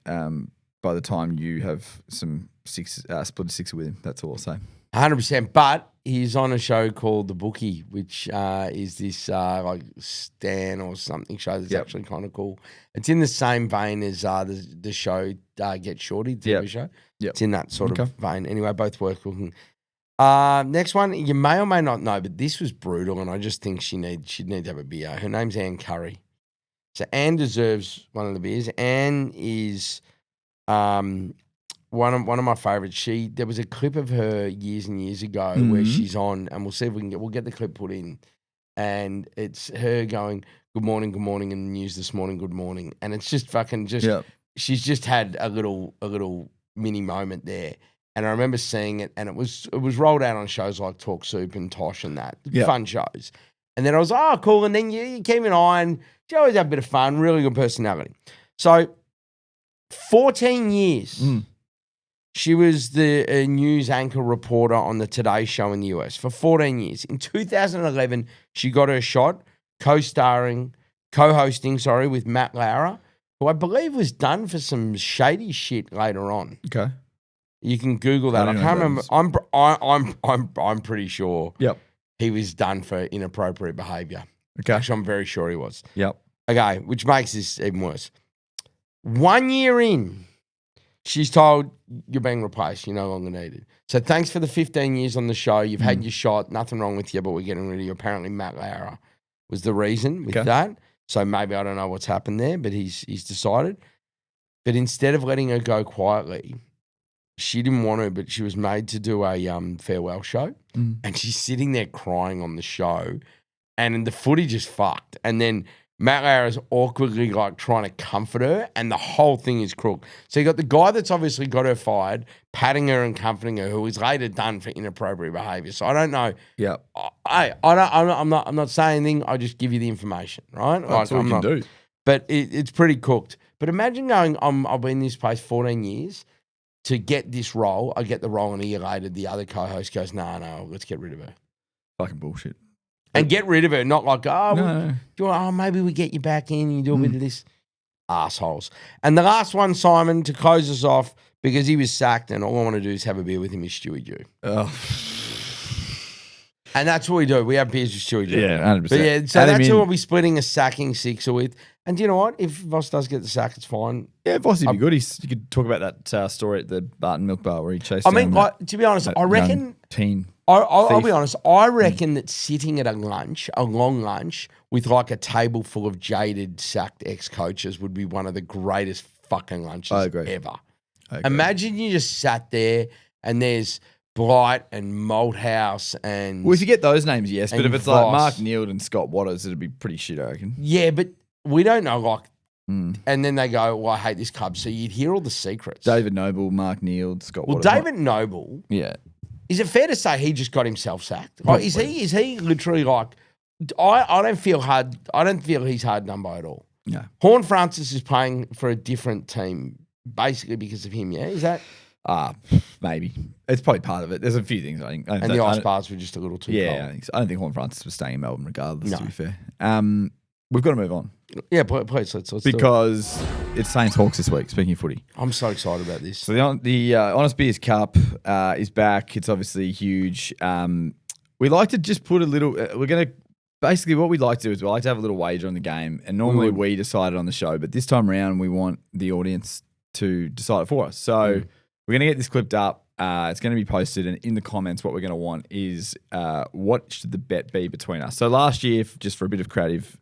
by the time you have some split a sixer with him. That's all I'll say. 100%. But he's on a show called The Bookie, which is this Stan or something show that's actually kind of cool. It's in the same vein as the show Get Shorty, the TV show. Yep. It's in that sort of vein. Anyway, both worth looking. Next one, you may or may not know, but this was brutal, and I just think she'd need to have a beer. Her name's Anne Curry. So Anne deserves one of the beers. Anne is one of my favorites. There was a clip of her years and years ago where she's on, and we'll see if we'll get the clip put in, and it's her going, good morning, in the news this morning, good morning. And it's just she's just had a little mini moment there. And I remember seeing it, and it was rolled out on shows like Talk Soup and Tosh and that. Fun shows. And then I was, cool. And then you keep an eye on, she always had a bit of fun, really good personality. So 14 years, she was the news anchor reporter on the Today Show in the US for 14 years. In 2011, she got her shot co-hosting, with Matt Lauer, who I believe was done for some shady shit later on. Okay. You can Google that. I can't remember. I'm pretty sure. Yep. He was done for inappropriate behaviour. Okay. Actually, I'm very sure he was. Yep. Okay, which makes this even worse. 1 year in, she's told you're being replaced. You're no longer needed. So thanks for the 15 years on the show. You've had your shot. Nothing wrong with you, but we're getting rid of you. Apparently, Matt Lauer was the reason with that. So maybe I don't know what's happened there, but he's decided. But instead of letting her go quietly, she didn't want to, but she was made to do a farewell show. And she's sitting there crying on the show. and the footage is fucked. And then Matt Lara's awkwardly like trying to comfort her, and the whole thing is crook. So you got the guy that's obviously got her fired, patting her and comforting her, who is later done for inappropriate behaviour. So I don't know. Yeah. I'm not saying anything. I just give you the information, right? That's all you can do. But it's pretty cooked. But imagine going, I've been in this place 14 years. To get this role, I get the role, and a year later, the other co-host goes, no, let's get rid of her. Fucking bullshit. And get rid of her, not like, maybe we get you back in and you do a bit of this. Assholes. And the last one, Simon, to close us off, because he was sacked, and all I want to do is have a beer with him, is Stewie Jew. Oh. And that's what we do. We have beers with Stewie Jew. Yeah, 100%. But yeah, so that's who we'll be splitting a sacking sixer with. And you know what? If Voss does get the sack, it's fine. Yeah, Voss would be good. You could talk about that story at the Barton Milk Bar where he chased to be honest, I reckon... I'll be honest. I reckon that sitting at a long lunch, with like a table full of jaded, sacked ex-coaches would be one of the greatest fucking lunches ever. Imagine you just sat there and there's Blight and Malthouse and... Well, if you get those names, yes. But if it's Voss, like Mark Neild and Scott Watters, it'd be pretty shit, I reckon. Yeah, but we don't know, like... And then they go, well, I hate this club. So you'd hear all the secrets. David Noble, Mark Neild, Scott Watters. Well, David Noble... Yeah. Is it fair to say he just got himself sacked? Like, is he literally like... I don't feel hard... I don't feel he's hard done by at all. No. Horn Francis is playing for a different team basically because of him, yeah? Is that... Maybe. It's probably part of it. There's a few things, I think. And the ice bars were just a little too cold. I think so. I don't think Horn Francis was staying in Melbourne regardless, to be fair. We've got to move on. Yeah, please. Let's because it's Saints Hawks this week, speaking of footy. I'm so excited about this. So the Honest Beers Cup is back. It's obviously huge. We like to just put a little... we're going to... Basically, what we'd like to do is we like to have a little wager on the game. And normally we decide it on the show. But this time around, we want the audience to decide it for us. So we're going to get this clipped up. It's going to be posted. And in the comments, what we're going to want is what should the bet be between us? So last year, just for a bit of creative...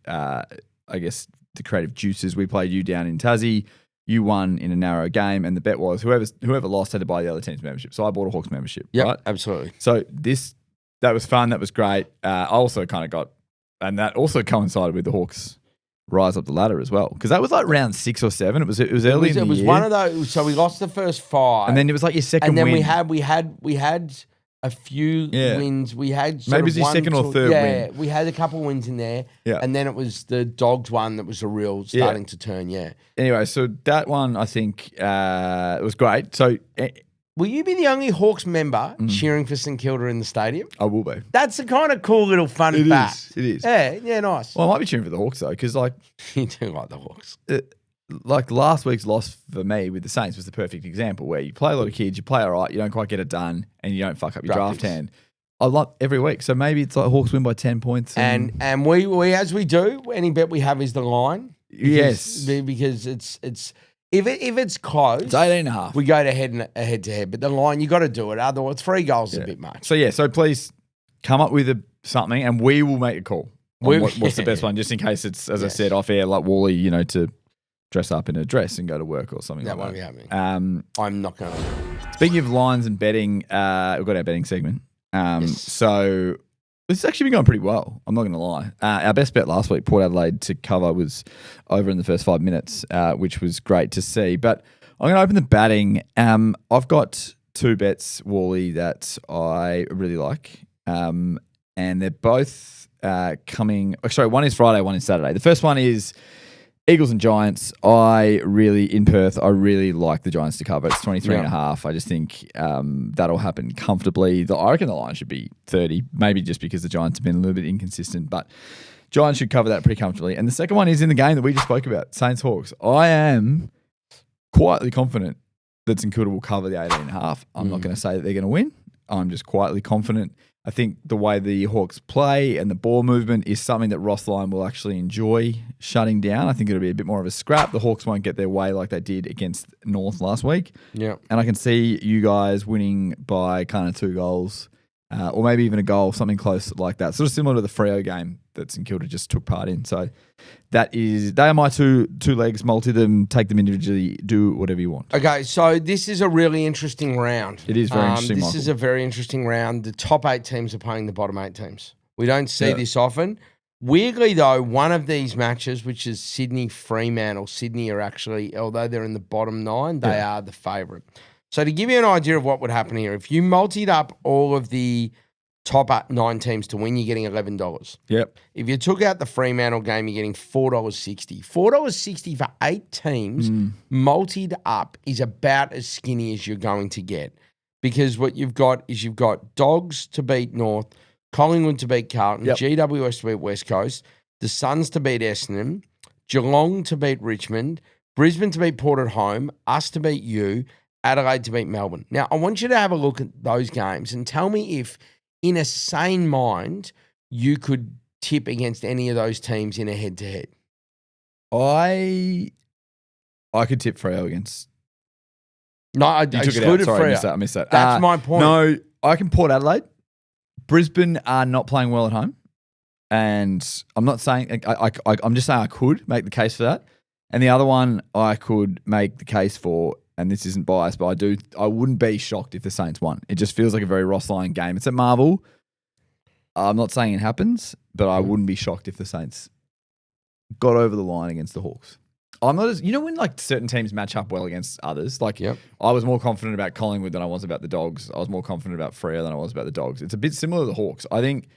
I guess the creative juices, we played you down in Tassie. You won in a narrow game, and the bet was whoever lost had to buy the other team's membership. So I bought a Hawks membership. Yeah, right? Absolutely. So that was fun. That was great. I also kind of got, and that also coincided with the Hawks rise up the ladder as well, because that was like round 6 or 7. It was early in the year. It was one of those. So we lost the first 5, and then it was like your second. And then win. we had a few wins. We had maybe it was your second or third win. Yeah, we had a couple wins in there. Yeah. And then it was the Dogs one that was a real starting to turn, Anyway, so that one, I think, it was great. So... will you be the only Hawks member cheering for St Kilda in the stadium? I will be. That's a kind of cool little fun fact. It is. Yeah, nice. Well, I might be cheering for the Hawks, though, because, like... you do like the Hawks. Like last week's loss for me with the Saints was the perfect example where you play a lot of kids, you play all right, you don't quite get it done, and you don't fuck up your draft hand. I love every week. So maybe it's like Hawks win by 10 points. And we as we do, any bet we have is the line. Yes. Because it's if it's close, it's 18.5. We go to head to head. But the line, you got to do it. Otherwise, 3 goals is a bit much. So please come up with something and we will make a call. What's the best one? Just in case it's, as I said, off air, like Walley, to dress up in a dress and go to work or something like that. That won't be happening. I'm not going to. Speaking of lines and betting, we've got our betting segment. So this has actually been going pretty well. I'm not going to lie. Our best bet last week, Port Adelaide to cover, was over in the first 5 minutes, which was great to see. But I'm going to open the batting. I've got 2 bets, Wally, that I really like. And they're both coming. Sorry, one is Friday, one is Saturday. The first one is Eagles and Giants. In Perth, I really like the Giants to cover. It's 23.5. I just think that'll happen comfortably. I reckon the line should be 30, maybe just because the Giants have been a little bit inconsistent, but Giants should cover that pretty comfortably. And the second one is in the game that we just spoke about, Saints Hawks. I am quietly confident that St Kilda will cover the 18.5. I'm not going to say that they're going to win. I'm just quietly confident. I think the way the Hawks play and the ball movement is something that Ross Lyon will actually enjoy shutting down. I think it'll be a bit more of a scrap. The Hawks won't get their way like they did against North last week. Yeah. And I can see you guys winning by kind of 2 goals or maybe even a goal, something close like that. Sort of similar to the Freo game that St Kilda just took part in. So they are my two legs. Multi them, take them individually, do whatever you want. Okay, so this is a really interesting round. It is very interesting, This is a very interesting round. The top 8 teams are playing the bottom 8 teams. We don't see this often. Weirdly, though, one of these matches, which is Sydney Fremantle, Sydney are actually, although they're in the bottom 9, they are the favourite. So to give you an idea of what would happen here, if you multied up all of the top 9 teams to win, you're getting $11. Yep. If you took out the Fremantle game, you're getting $4.60. $4.60 for 8 teams multied up is about as skinny as you're going to get. Because what you've got is you've got Dogs to beat North, Collingwood to beat Carlton, GWS to beat West Coast, the Suns to beat Essendon, Geelong to beat Richmond, Brisbane to beat Port at home, us to beat you, Adelaide to beat Melbourne. Now, I want you to have a look at those games and tell me if, in a sane mind, you could tip against any of those teams in a head-to-head. I could tip Freo against. No, I excluded Freo. I missed that. That's my point. No, I can Port Adelaide. Brisbane are not playing well at home. And I'm not saying, I'm just saying I could make the case for that. And the other one I could make the case for, and this isn't biased, but I wouldn't be shocked if the Saints won. It just feels like a very Ross Lyon game. It's at Marvel. I'm not saying it happens, but I wouldn't be shocked if the Saints got over the line against the Hawks. I'm not as, when like certain teams match up well against others, like I was more confident about Collingwood than I was about the Dogs. I was more confident about Freo than I was about the Dogs. It's a bit similar to the Hawks. I think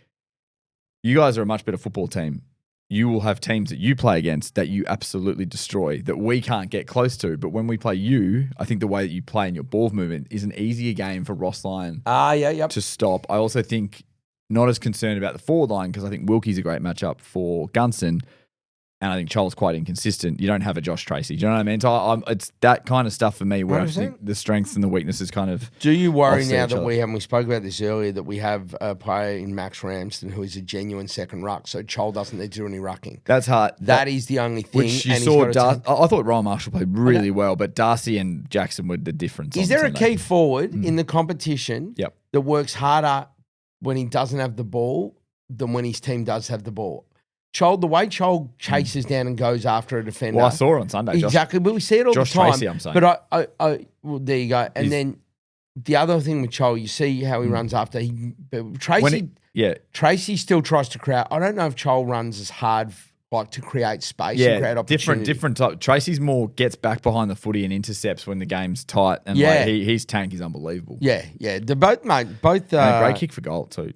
you guys are a much better football team. You will have teams that you play against that you absolutely destroy that we can't get close to. But when we play you, I think the way that you play in your ball movement is an easier game for Ross Lyon to stop. I also think not as concerned about the forward line because I think Wilkie's a great matchup for Gunston. And I think Charles quite inconsistent. You don't have a Josh Tracy. Do you know what I mean? So it's that kind of stuff for me where I think the strengths and the weaknesses kind of. Do you worry now that we spoke about this earlier, that we have a player in Max Ramsden who is a genuine second ruck, so Chol doesn't need to do any rucking? That's hard. That is the only thing. Which you saw. I thought Ryan Marshall played really well, but Darcy and Jackson were the difference. Is there a key forward in the competition that works harder when he doesn't have the ball than when his team does have the ball? The way Chol chases down and goes after a defender. Well, I saw it on Sunday, Josh. Exactly, but we see it all Josh the time. Tracy, I'm saying. But well, there you go. And then the other thing with Chol, you see how he runs after. Tracy still tries to create. I don't know if Chol runs as hard to create space and create opportunity. Different type. Tracy's more gets back behind the footy and intercepts when the game's tight. And his tank is unbelievable. Yeah. They're both, mate. Both. And a great kick for goal too.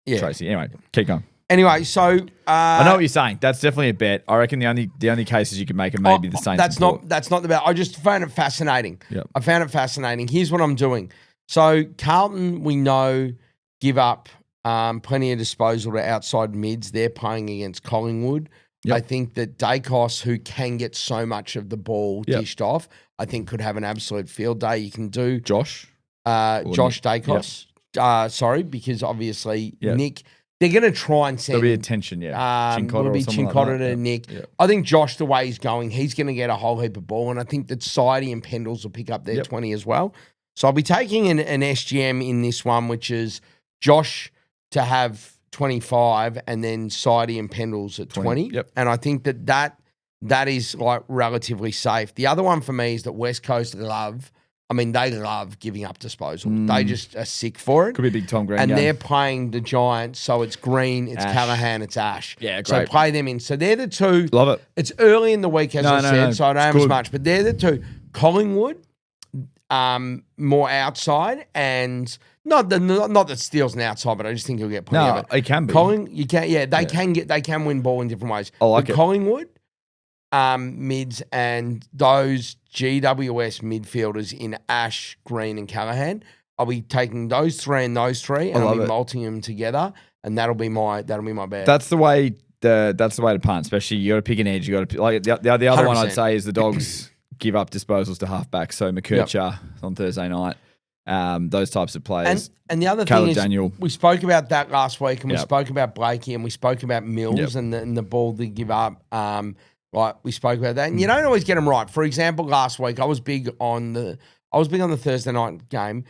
Yeah. Tracy. Anyway, keep going. Anyway, so I know what you're saying. That's definitely a bet. I reckon the only cases you could make are maybe the Saints. That's not the bet. I just found it fascinating. Yep. I found it fascinating. Here's what I'm doing. So Carlton, we know, give up plenty of disposal to outside mids. They're playing against Collingwood. Yep. I think that Dacos, who can get so much of the ball dished off, I think could have an absolute field day. You can do Josh Dacos. Yep. Because obviously Nick. They're going to try and send. There'll be attention, It'll be Chincotta to Nick. Yep. I think Josh, the way he's going, he's going to get a whole heap of ball. And I think that Sidey and Pendles will pick up their 20 as well. So I'll be taking an SGM in this one, which is Josh to have 25 and then Sidey and Pendles at 20. Yep. And I think that is like relatively safe. The other one for me is that West Coast they love giving up disposal. They just are sick for it. Could be a big Tom Green and game. They're playing the Giants, so it's Green, it's Ash. Callahan, it's Ash. Yeah, great. So play them in. So they're the two. Love it. It's early in the week, as I said, so I don't have as much. But they're the two. Collingwood, more outside, and not that Steele's an outside, but I just think he'll get plenty of it. It can be. They can win ball in different ways. I like it. Collingwood, mids, and those GWS midfielders in Ash, Green, and Callahan. I'll be taking those three and I'll be multing them together, and that'll be my bet. That's the way to punt. Especially you got to pick an edge. You got to like the other 100%. One I'd say is the Dogs give up disposals to halfbacks. So McKercher on Thursday night. Those types of players. And the other Caleb thing is, Daniel. we spoke about that last week, and we spoke about Blakey, and we spoke about Mills and the ball they give up. Right, we spoke about that, and you don't always get them right. For example, last week I was big on the Thursday night game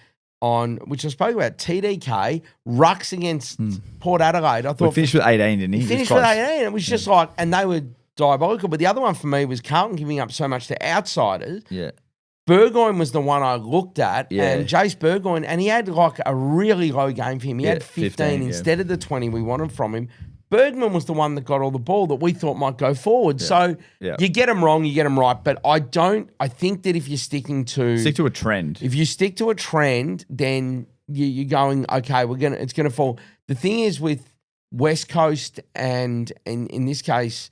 which I spoke about. TDK rucks against Port Adelaide. I thought we finished with 18, didn't he? He finished with 18. It was just like, and they were diabolical. But the other one for me was Carlton giving up so much to outsiders. Yeah. Burgoyne was the one I looked at, and Jace Burgoyne, and he had like a really low game for him. He had 15 instead of the 20 we wanted from him. Bergman was the one that got all the ball that we thought might go forward. Yeah. So you get them wrong, you get them right. But I think that if you're stick to a trend. If you stick to a trend, then you're going, okay, it's gonna fall. The thing is with West Coast and in this case,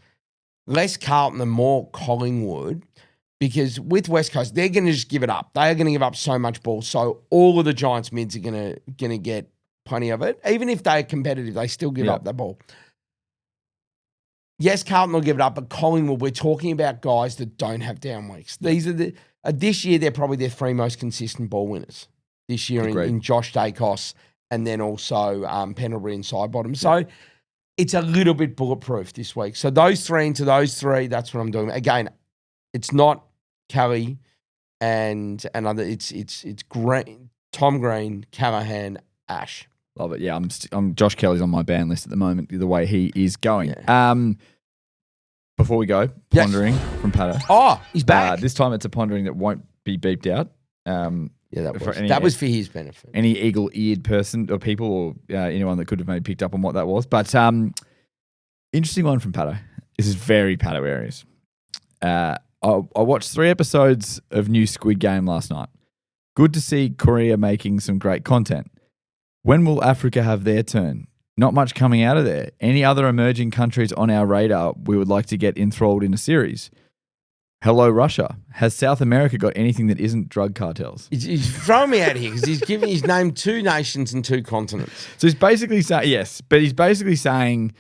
less Carlton and more Collingwood, because with West Coast, they're going to just give it up. They are going to give up so much ball. So all of the Giants mids are going to get plenty of it. Even if they're competitive, they still give up that ball. Yes, Carlton will give it up, but Collingwood, we're talking about guys that don't have down weeks. These are this year, they're probably their three most consistent ball winners this year in Josh Dacos and then also Pendlebury and Sidebottom. So it's a little bit bulletproof this week. So those three into those three, that's what I'm doing. Again, it's not Kelly and other. It's Green, Tom Green, Callahan, Ash. Love it. Yeah, I'm Josh Kelly's on my ban list at the moment. The way he is going. Yeah. Before we go, Pondering from Patto. Oh, he's back. This time it's a Pondering that won't be beeped out. That was for his benefit. Any eagle-eared person or people or anyone that could have maybe picked up on what that was. But interesting one from Patto. This is very Patto areas. I watched 3 episodes of new Squid Game last night. Good to see Korea making some great content. When will Africa have their turn? Not much coming out of there. Any other emerging countries on our radar we would like to get enthralled in a series? Hello, Russia. Has South America got anything that isn't drug cartels? He's throwing me out here because he's named 2 nations and 2 continents. So he's basically saying, yes, but he's basically saying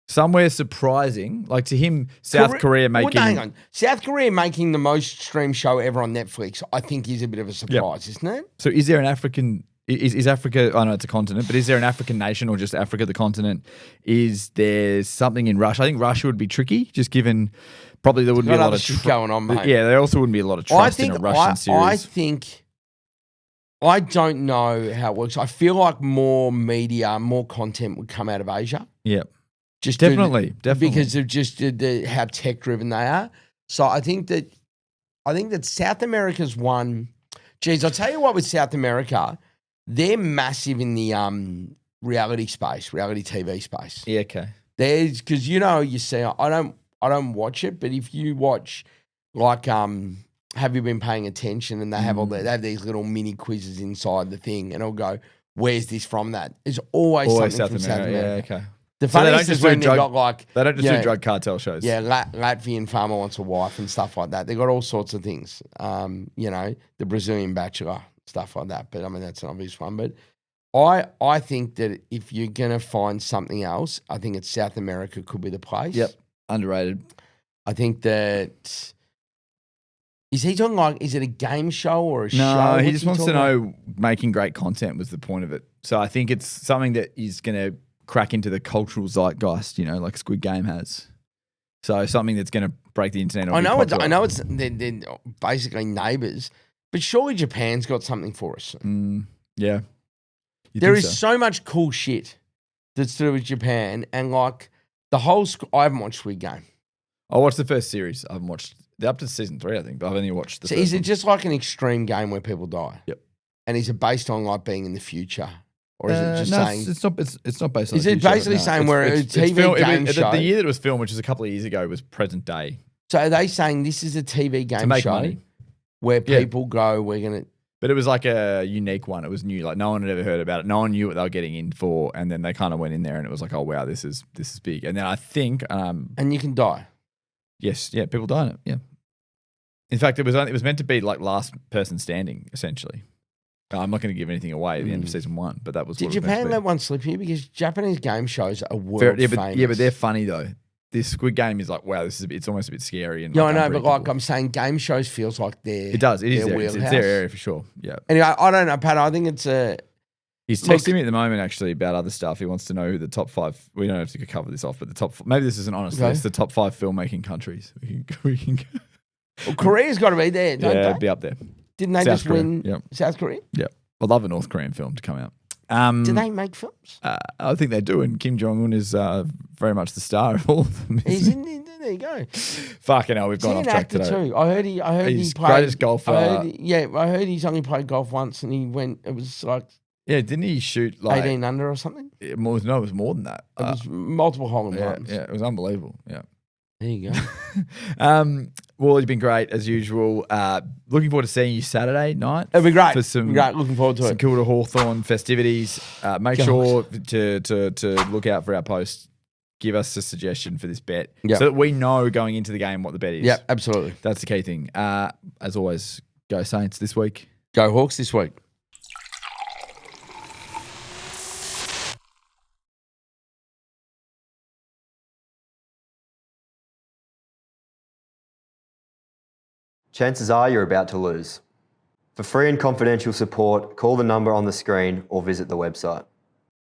somewhere surprising, like to him, South Korea making... Well, hang on. South Korea making the most streamed show ever on Netflix, I think is a bit of a surprise, isn't it? So is there an African... Is Africa, I know it's a continent, but is there an African nation or just Africa the continent? Is there something in Russia? I think Russia would be tricky, just given probably there wouldn't be a lot of shit going on, mate. Yeah, there also wouldn't be a lot of trust in a Russian series. I don't know how it works. I feel like more media, more content would come out of Asia. Yeah, just definitely because of just how tech driven they are. So I think that South America's one. Geez, I'll tell you what with South America. They're massive in the reality TV space. Yeah, okay. There's because you see, I don't watch it, but if you watch, like, have you been paying attention? And they have they have these little mini quizzes inside the thing, and I'll go, "Where's this from?" That it's always something from South America. Yeah, okay. The funniest is when they've got like they don't just do drug cartel shows. Yeah, Latvian farmer wants a wife and stuff like that. They got all sorts of things. The Brazilian Bachelor. Stuff like that, but I mean that's an obvious one. But I think that if you're gonna find something else, I think it's South America could be the place. Yep, underrated. I think that is he talking like is it a game show or a show? No, he just wants to know making great content was the point of it. So I think it's something that is gonna crack into the cultural zeitgeist, like Squid Game has. So something that's gonna break the internet. I know it's they're basically neighbours. But surely Japan's got something for us. Yeah. There is so much cool shit that's to do with Japan. And like the whole... I haven't watched Squid Game. I watched the first series. I haven't watched... They're up to season 3, I think. But I've only watched the first is it just like an extreme game where people die? Yep. And is it based on like being in the future? Or is it just saying... It's not based on the future. Is it basically saying where a TV game show... The year that it was filmed, which was a couple of years ago, was present day. So are they saying this is a TV game to make show? Money. Where people go, we're going to... But it was like a unique one. It was new. Like no one had ever heard about it. No one knew what they were getting in for. And then they kind of went in there and it was like, oh, wow, this is big. And then I think... and you can die. Yes. Yeah, people die in it. Yeah. In fact, it was meant to be like last person standing, essentially. I'm not going to give anything away at the end of season 1, but that was Did what Japan let one slip here? Because Japanese game shows are world famous. Yeah, but they're funny though. This Squid Game is like, wow, it's almost a bit scary. And I know, but like I'm saying, game shows feels like it does. It is it's their area for sure. Yeah. Anyway, I don't know, Pat. I think it's a... He's texting me at the moment actually about other stuff. He wants to know who the top 5... We don't have to cover this off, but the top... Maybe this is an honest list. The top 5 filmmaking countries. We can go. Well, Korea's got to be there, don't they? It'd be up there. Didn't they just win South Korea? Yeah. I'd love a North Korean film to come out. Do they make films? I think they do, and Kim Jong-un is very much the star of all of them. There you go. Fucking hell, we've gone off track today. Too. I heard he played... greatest golfer. I heard he's only played golf once, and he went... It was like Yeah, didn't he shoot like 18 under or something? It was more than that. It was multiple hole in Yeah, ones. yeah, it was unbelievable. Yeah. There you go. Well, you've been great as usual. Looking forward to seeing you Saturday night. It'll be great. For some, great. Looking forward to some it. Kilda Hawthorn festivities. Make sure to look out for our post. Give us a suggestion for this bet so that we know going into the game what the bet is. Yeah, absolutely. That's the key thing. As always, go Saints this week. Go Hawks this week. Chances are you're about to lose. For free and confidential support, call the number on the screen or visit the website.